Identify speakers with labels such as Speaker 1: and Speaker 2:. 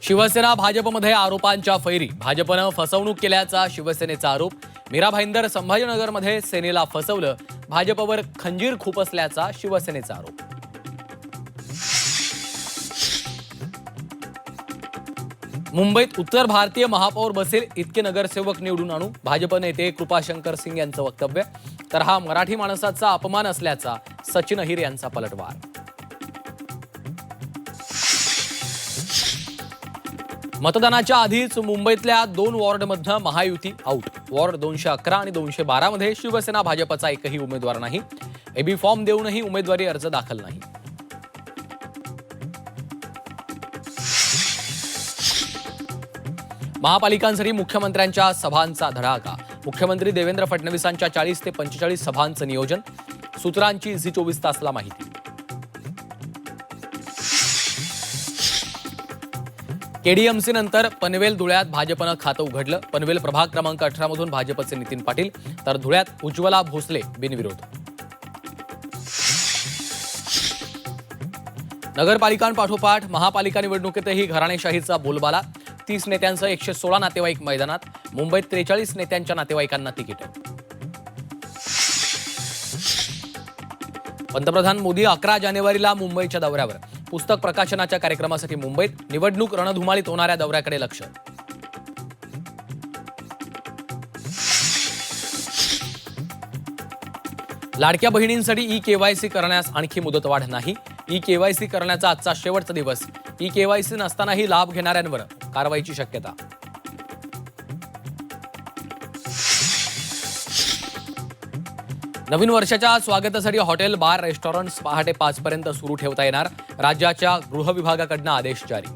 Speaker 1: शिवसेना भाजपमध्ये आरोपांच्या फैरी. भाजपनं फसवणूक केल्याचा शिवसेनेचा आरोप. मीरा भाईंदर संभाजीनगरमध्ये सेनेला फसवलं. भाजपवर खंजीर खुपसल्याचा शिवसेनेचा आरोप. मुंबईत उत्तर भारतीय महापौर बसेल इतके नगरसेवक निवडून आणू. भाजप नेते कृपाशंकर सिंग यांचं वक्तव्य. तर हा मराठी माणसाचा अपमान असल्याचा सचिन अहिर यांचा पलटवार. मतदानाच्या आधीच मुंबईतल्या 2 वॉर्डमधनं महायुती आऊट. वॉर्ड 211 आणि 212 मध्ये शिवसेना भाजपचा एकही उमेदवार नाही. एबी फॉर्म देऊनही उमेदवारी अर्ज दाखल नाही. महापालिकांसाठी मुख्यमंत्र्यांच्या सभांचा धडाका. मुख्यमंत्री देवेंद्र फडणवीसांच्या 40 ते 45 सभांचं नियोजन. सूत्रांची झी 24 तासला माहिती. केडीएमसी नंतर पनवेल धुळ्यात भाजपनं खातं उघडलं. पनवेल प्रभाग क्रमांक 18 मधून भाजपचे नितीन पाटील तर धुळ्यात उज्ज्वला भोसले बिनविरोध. नगरपालिकांपाठोपाठ महापालिका निवडणुकीतही घराणेशाहीचा बोलबाला. 30 नेत्यांसह 116 नातेवाईक मैदानात. मुंबईत 43 नेत्यांच्या नातेवाईकांना तिकीट. पंतप्रधान मोदी 11 जानेवारीला मुंबईच्या दौऱ्यावर. पुस्तक प्रकाशनाच्या कार्यक्रमासाठी मुंबईत. निवडणूक रणधुमाळीत होणाऱ्या दौऱ्याकडे लक्ष. लाडक्या बहिणींसाठी ई-केवायसी करण्यास आणखी मुदतवाढ नाही. ई-केवायसी करण्याचा आजचा शेवटचा दिवस. ई-केवायसी नसतानाही लाभ घेणाऱ्यांवर कारवाईची शक्यता. नवीन वर्षाच्या स्वागतासाठी हॉटेल, बार, रेस्टॉरंट्स पहाटे 5 पर्यंत सुरू ठेवता येणार. राज्याच्या गृह विभागाकडून आदेश जारी.